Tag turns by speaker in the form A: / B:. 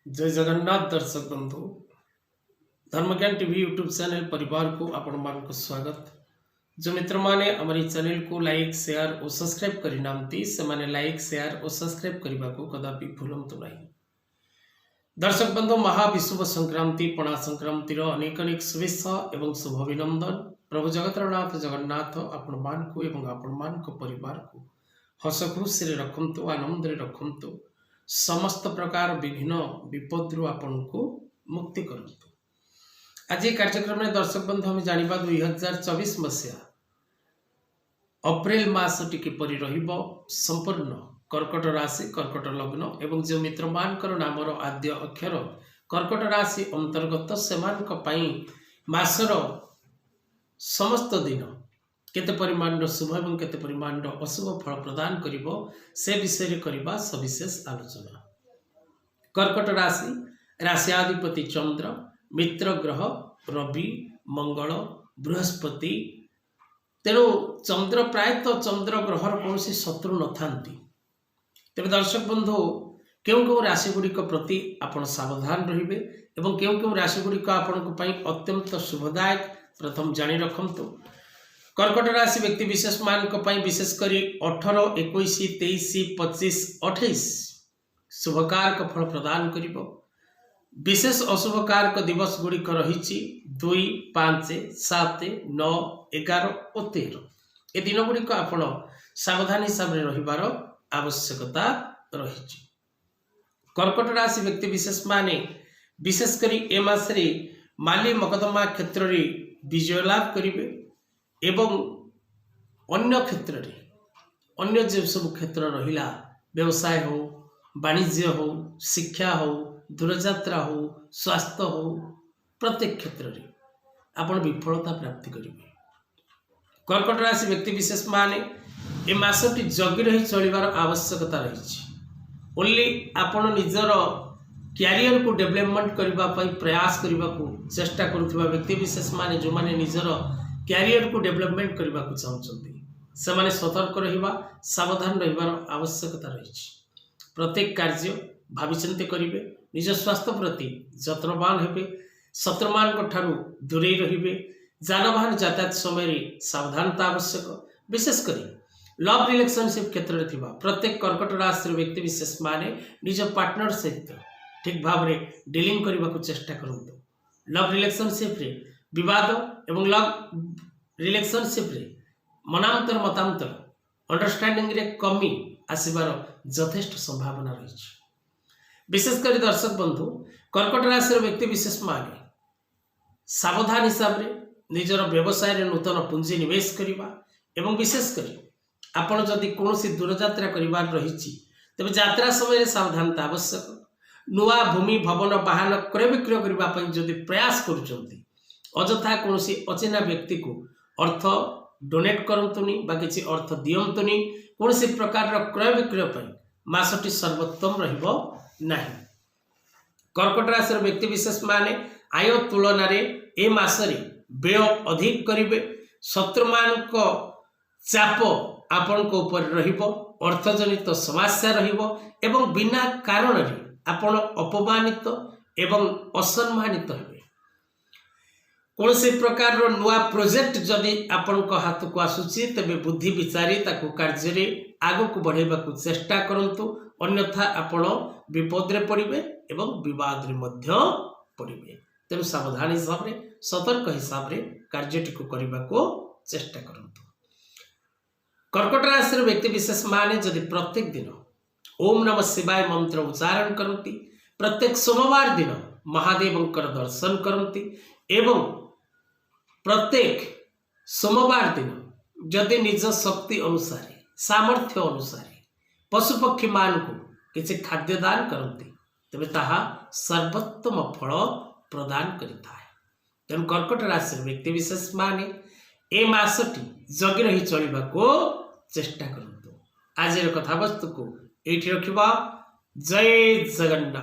A: जय जगन्नाथ दर्शक बंधु धर्मज्ञान टीवी यूट्यूब चैनल परिवार को आपण मान को स्वागत। जो मित्र माने हमारी चैनल को लाइक शेयर और सब्सक्राइब करि नामती से माने लाइक शेयर और सब्सक्राइब करने को कदापि भूलंतु नहीं। दर्शक बंधु महाविषुव संक्रांति पणा संक्रांतिर अनेक अनेक शुभेच्छा एवं शुभ अभिनंदन। प्रभु जगतरनाथ जगन्नाथ आपण मान को एवं आपण मान को परिवार को हस खुशी रखंतु आनंद रखंतु समस्त प्रकार विभिन्न विपद आपन को मुक्ति करंतु। आज ये कार्यक्रम में दर्शक बंधु हम जानिबा 2024 मसीहा अप्रैल मास टी किपरि रहिबो संपूर्ण कर्कट राशि कर्कट लग्न एवं जो मित्र मानकर नामर आद्य अक्षर कर्कट राशि अंतर्गत सेमानक पई मासर समस्त दिन केते परिमाण शुभ एवं केते परिमाण अशुभ फल प्रदान करिबो से विषय रे करबा सविशेष आलोचना। कर्कट राशि राशियाधिपति चंद्र मित्र ग्रह रवि मंगल बृहस्पति तेणु चंद्र प्रायतः चंद्र ग्रहर कौन शत्रु न थांती। तेरे दर्शक बंधु क्यों राशि गुड़िक प्रति आपण सावधान रहिबे एवं क्यों राशि गुड़िक आपण अत्यंत शुभदायक प्रथम जानी रखंतु। कर्कट राशि व्यक्ति विशेष मान विशेषकर 18, 21, 23, 25, 28 शुभकारक फल प्रदान करिबो। विशेष अशुभकारक दिवस गुड़िक रही 2, 5, 7, 9, 11 और 13 ए दिन गुड़िक आपण सावधान हिसाब से रहिबार आवश्यकता रही। कर्कट राशि व्यक्ति विशेष माने विशेषकर ए मासरे माली मकदमा क्षेत्र में विजय लाभ करिवे एवं अन्य क्षेत्र रे अन्य जो सब क्षेत्र रहिला व्यवसाय हो वाणिज्य हो शिक्षा हो दूरयात्रा हो स्वास्थ्य हो प्रत्येक क्षेत्र रे आपण विफलता प्राप्ति करिवे। कर्कट राशि व्यक्ति विशेष माने ए मासटी जगी रही चलिबार आवश्यकता रही। ओनली आपण निजर कैरियर को डेवलपमेंट करबा पई प्रयास करबा को चेष्टा करुवा व्यक्ति विशेष माने जो माने निजर कैरियर को डेवलपमेंट करने को चाहते से माने सतर्क रहिबा सावधान रहिबार आवश्यकता रही। प्रत्येक कार्य भाविचिंत करिवे निज स्वास्थ्य प्रति जत्नवान हेबे शत्रुमान को ठारू दूरे रहिबे जानवाहन यातायात समय सावधानता आवश्यक। विशेषकर लव रिलेशनशिप क्षेत्र में थिबा प्रत्येक कर्कट राशि व्यक्ति विशेष माने निज पार्टनर सहित ठीक भाव में डीलिंग करने को चेष्टा करंतु। लव रिलेशनशिप रे विवाद एवं लव रिलेशनशिप रे मनांतर मतांतर अंडरस्टैंडिंग रे कमी आसबार यथेष्ट संभावना रही। विशेषकर दर्शक बंधु कर्कट राशि व्यक्ति विशेष माने सावधान हिसाब रे निजर व्यवसाय रे नूतन पुंजी निवेश करबा एवं विशेषकर आपण जदि कोनोसी दूरयात्रा करिवार रही तेबे यात्रा समय रे सावधानता आवश्यक। नुआ भूमि भवन वाहन क्रय विक्रय करबा पई जदि प्रयास करूचंती अजथा कौन अचिना व्यक्ति को अर्थ डोनेट करतुनि कि अर्थ दिंतुनि कौन प्रकार क्रय विक्रय मासटी सर्वोत्तम रही। कर्कट राशि व्यक्ति विशेष माने आय तुलन ए मासरे व्यय अधिक करिवे शत्रुमान चाप आपण को ऊपर रहिबो अर्थजनित समस्या रहिबो एवं बिना कारण रे आपण अपमानित एवं असम्मानित हेबे। कौन से प्रकार नुआ प्रोजेक्ट जदि आपण हाथ को आसुची तेबे बुद्धि विचारी ताकू कार्य रे आगो को बढ़ेबा को चेष्टा करंतु अन्यथा आपण विपद रे पड़िबे एवं विवाद रे मध्य पड़िबे। तेणु सावधान हिसाब रे सतर्क हिसाब रे कार्यटी को करबा को चेष्टा करंतु। कर्कट राशि व्यक्ति विशेष माने जदि प्रत्येक दिन ओम नमः शिवाय मंत्र उच्चारण करती प्रत्येक सोमवार दिन महादेवंकर दर्शन करती एवं प्रत्येक सोमवार दिन जदि निज शक्ति अनुसार सामर्थ्य अनुसार पशुपक्षी मान को किसी खाद्य दान करते तेरे ताहा सर्वोत्तम फल प्रदान करता है। तेणु कर्कट राशि व्यक्ति विशेष माने ए मासटी जगी रही चलिबा को चेष्टा करंतु। आज कथा वस्तु को एठी रखिबा। जय जगन्नाथ।